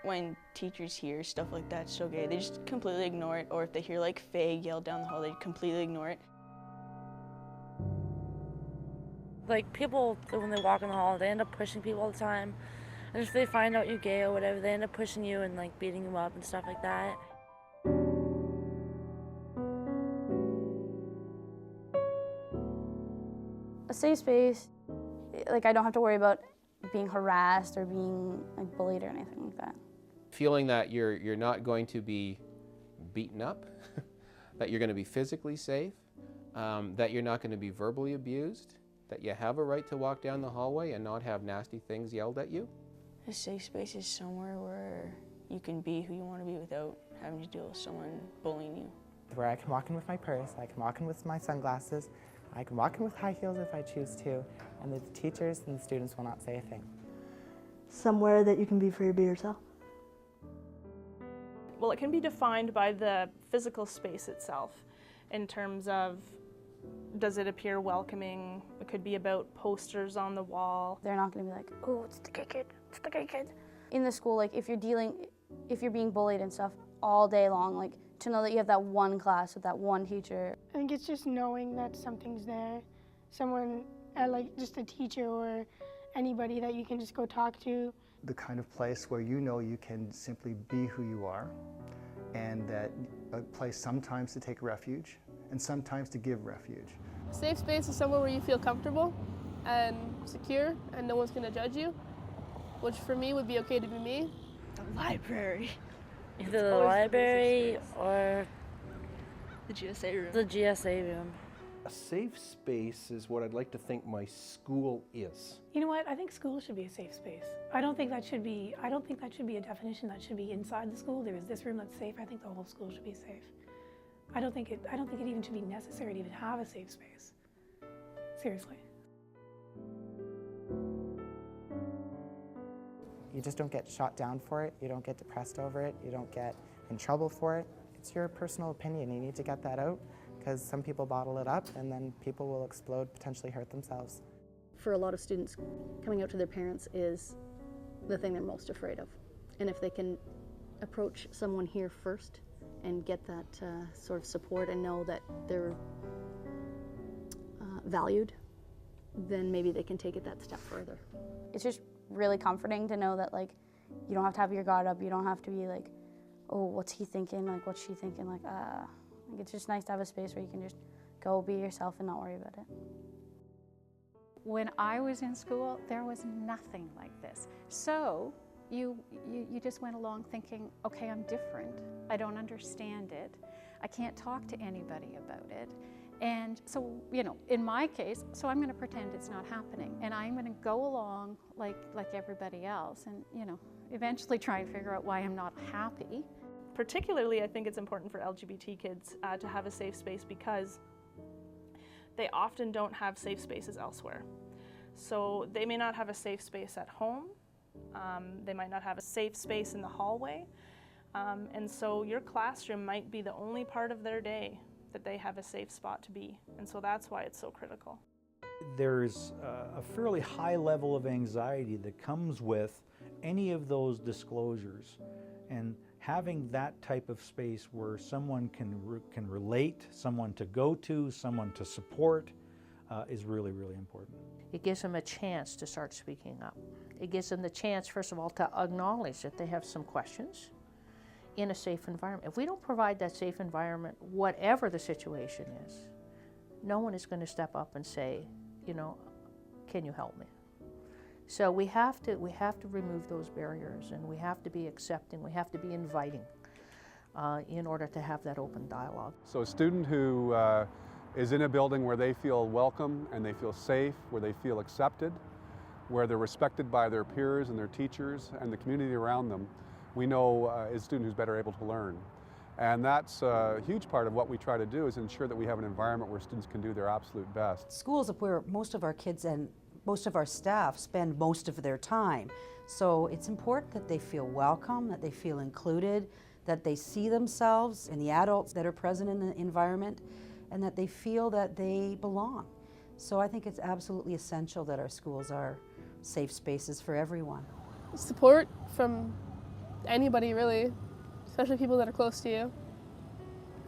When teachers hear stuff like that, it's so gay, they just completely ignore it, or if they hear like fag yelled down the hall, they completely ignore it. Like people, when they walk in the hall, they end up pushing people all the time. And if they find out you're gay or whatever, they end up pushing you and like beating you up and stuff like that. A safe space, like I don't have to worry about being harassed or being like bullied or anything like that. Feeling that you're not going to be beaten up, that you're going to be physically safe, that you're not going to be verbally abused, that you have a right to walk down the hallway and not have nasty things yelled at you. A safe space is somewhere where you can be who you want to be without having to deal with someone bullying you. Where I can walk in with my purse, I can walk in with my sunglasses, I can walk in with high heels if I choose to, and the teachers and the students will not say a thing. Somewhere that you can be free to be yourself. Well, it can be defined by the physical space itself in terms of, does it appear welcoming? It could be about posters on the wall. They're not going to be like, oh, it's the gay kid, it's the gay kid. In the school, like if you're being bullied and stuff all day long, like to know that you have that one class with that one teacher. I think it's just knowing that something's there, someone, like just a teacher or anybody that you can just go talk to. The kind of place where you know you can simply be who you are, and that a place sometimes to take refuge and sometimes to give refuge. A safe space is somewhere where you feel comfortable and secure and no one's going to judge you, which for me would be okay to be me. The library. Either the library or the GSA room. the GSA room. A safe space is what I'd like to think my school is. You know what? I think school should be a safe space. I don't think that should be a definition that should be inside the school. There is this room that's safe. I think the whole school should be safe. I don't think it even should be necessary to even have a safe space. Seriously. You just don't get shot down for it, you don't get depressed over it, you don't get in trouble for it. It's your personal opinion, you need to get that out, because some people bottle it up and then people will explode, potentially hurt themselves. For a lot of students, coming out to their parents is the thing they're most afraid of. And if they can approach someone here first and get that sort of support and know that they're valued, then maybe they can take it that step further. It's just really comforting to know that like you don't have to have your guard up, you don't have to be like, oh, what's he thinking, like what's she thinking, like it's just nice to have a space where you can just go be yourself and not worry about it. When I was in school, there was nothing like this. So you just went along thinking, okay, I'm different, I don't understand it, I can't talk to anybody about it. And so, you know, in my case, so I'm going to pretend it's not happening, and I'm going to go along like everybody else, and you know, eventually try and figure out why I'm not happy. Particularly, I think it's important for LGBT kids to have a safe space because they often don't have safe spaces elsewhere. So they may not have a safe space at home, they might not have a safe space in the hallway, and so your classroom might be the only part of their day that they have a safe spot to be, and so that's why it's so critical. There's a fairly high level of anxiety that comes with any of those disclosures, and having that type of space where someone can relate, someone to go to, someone to support is really, really important. It gives them a chance to start speaking up. It gives them the chance, first of all, to acknowledge that they have some questions in a safe environment. If we don't provide that safe environment, whatever the situation is, no one is going to step up and say, you know, can you help me? So we have to remove those barriers, and we have to be accepting, we have to be inviting in order to have that open dialogue. So a student who is in a building where they feel welcome and they feel safe, where they feel accepted, where they're respected by their peers and their teachers and the community around them, we know is a student who's better able to learn. And that's a huge part of what we try to do, is ensure that we have an environment where students can do their absolute best. Schools are where most of our kids and most of our staff spend most of their time. So it's important that they feel welcome, that they feel included, that they see themselves in the adults that are present in the environment, and that they feel that they belong. So I think it's absolutely essential that our schools are safe spaces for everyone. Support from anybody really, especially people that are close to you.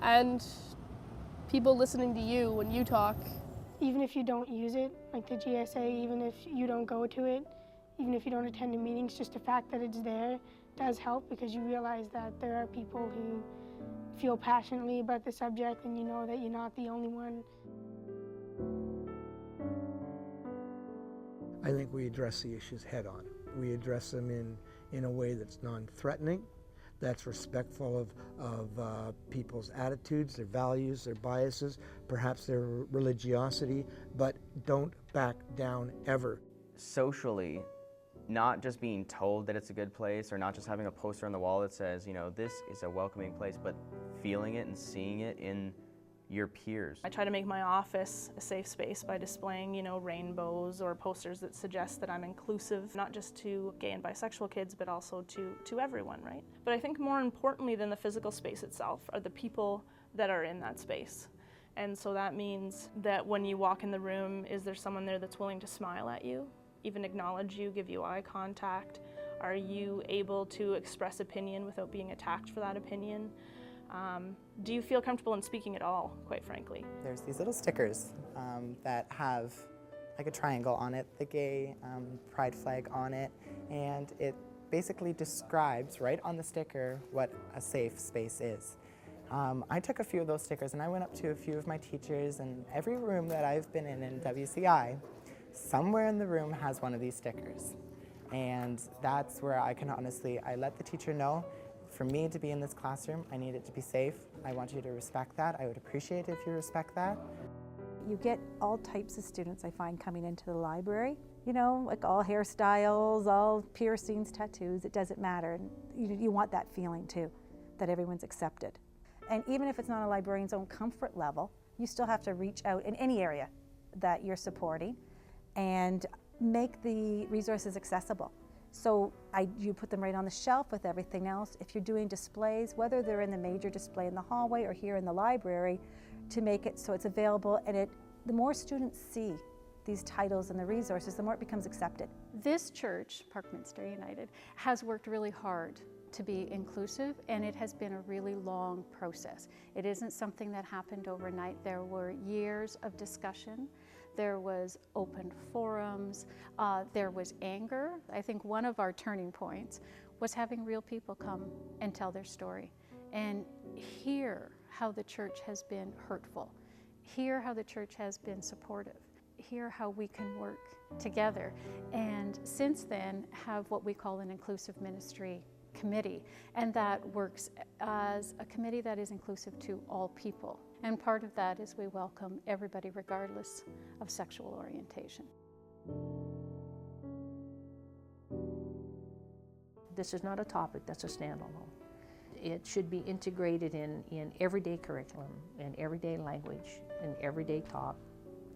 And people listening to you when you talk. Even if you don't use it, like the GSA, even if you don't go to it, even if you don't attend the meetings, just the fact that it's there does help, because you realize that there are people who feel passionately about the subject, and you know that you're not the only one. I think we address the issues head on. We address them in a way that's non-threatening, that's respectful of people's attitudes, their values, their biases, perhaps their religiosity, but don't back down ever. Socially, not just being told that it's a good place, or not just having a poster on the wall that says, you know, this is a welcoming place, but feeling it and seeing it in your peers. I try to make my office a safe space by displaying, you know, rainbows or posters that suggest that I'm inclusive, not just to gay and bisexual kids, but also to everyone, right? But I think more importantly than the physical space itself are the people that are in that space. And so that means that when you walk in the room, is there someone there that's willing to smile at you, even acknowledge you, give you eye contact? Are you able to express opinion without being attacked for that opinion? Do you feel comfortable in speaking at all, quite frankly? There's these little stickers that have like a triangle on it, the gay pride flag on it, and it basically describes right on the sticker what a safe space is. I took a few of those stickers and I went up to a few of my teachers, and every room that I've been in WCI, somewhere in the room has one of these stickers. And that's where I can honestly, I let the teacher know, for me to be in this classroom, I need it to be safe. I want you to respect that. I would appreciate it if you respect that. You get all types of students, I find, coming into the library. You know, like all hairstyles, all piercings, tattoos, it doesn't matter. And you want that feeling too, that everyone's accepted. And even if it's not a librarian's own comfort level, you still have to reach out in any area that you're supporting and make the resources accessible. So you put them right on the shelf with everything else. If you're doing displays, whether they're in the major display in the hallway or here in the library, to make it so it's available, and the more students see these titles and the resources, the more it becomes accepted. This church, Parkminster United, has worked really hard to be inclusive, and it has been a really long process. It isn't something that happened overnight. There were years of discussion. There was open forums, there was anger. I think one of our turning points was having real people come and tell their story and hear how the church has been hurtful, hear how the church has been supportive, hear how we can work together. And since then, have what we call an inclusive ministry committee, and that works as a committee that is inclusive to all people. And part of that is we welcome everybody regardless of sexual orientation. This is not a topic that's a standalone. It should be integrated in everyday curriculum, in everyday language, in everyday talk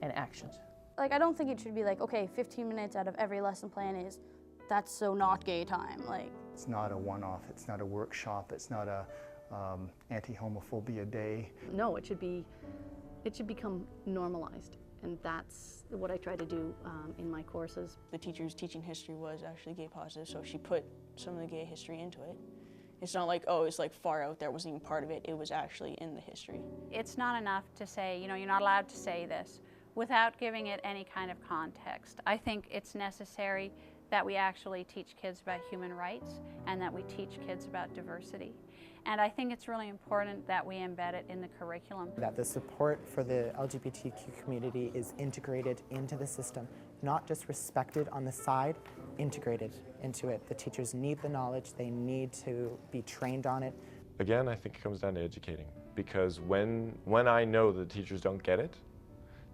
and actions. Like, I don't think it should be like, okay, 15 minutes out of every lesson plan is, that's so not gay time. Like, it's not a one-off, it's not a workshop, it's not a anti-homophobia day. No, it should become normalized, and that's what I try to do in my courses. The teacher's teaching history was actually gay positive, so she put some of the gay history into it. It's not like, oh, it's like far out there, wasn't even part of it. It was actually in the history. It's not enough to say, you know, you're not allowed to say this without giving it any kind of context. I think it's necessary that we actually teach kids about human rights and that we teach kids about diversity. And I think it's really important that we embed it in the curriculum. That the support for the LGBTQ community is integrated into the system, not just respected on the side, integrated into it. The teachers need the knowledge, they need to be trained on it. Again, I think it comes down to educating, because when I know that the teachers don't get it,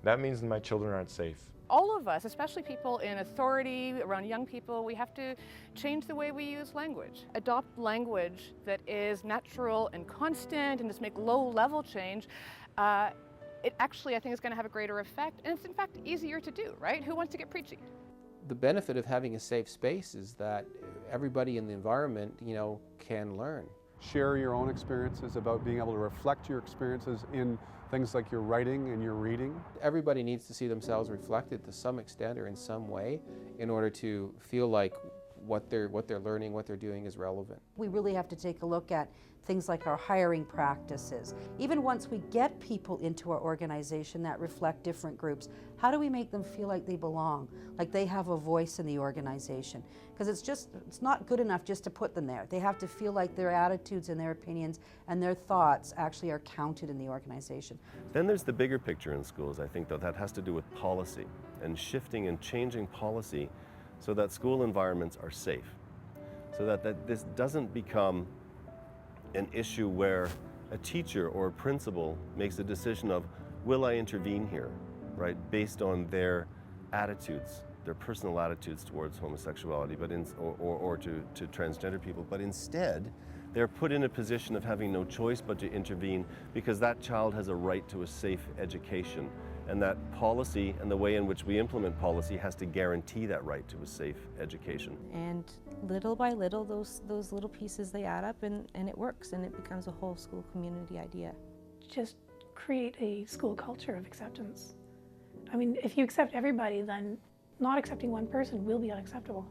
that means my children aren't safe. All of us, especially people in authority around young people, we have to change the way we use language. Adopt language that is natural and constant and just make low-level change. It actually, I think, is going to have a greater effect, and it's in fact easier to do, right? Who wants to get preachy? The benefit of having a safe space is that everybody in the environment, you know, can learn. Share your own experiences about being able to reflect your experiences in things like your writing and your reading. Everybody needs to see themselves reflected to some extent or in some way in order to feel like what they're learning, what they're doing is relevant. We really have to take a look at things like our hiring practices. Even once we get people into our organization that reflect different groups, how do we make them feel like they belong, like they have a voice in the organization? Because it's not good enough just to put them there. They have to feel like their attitudes and their opinions and their thoughts actually are counted in the organization. Then there's the bigger picture in schools, I think, though, that has to do with policy and shifting and changing policy so that school environments are safe, so that this doesn't become an issue where a teacher or a principal makes a decision of, will I intervene here, right, based on their attitudes, their personal attitudes towards homosexuality, but or to transgender people, but instead they're put in a position of having no choice but to intervene because that child has a right to a safe education, and that policy and the way in which we implement policy has to guarantee that right to a safe education. And little by little, those little pieces, they add up, and it works, and it becomes a whole school community idea. Just create a school culture of acceptance. I mean, if you accept everybody, then not accepting one person will be unacceptable.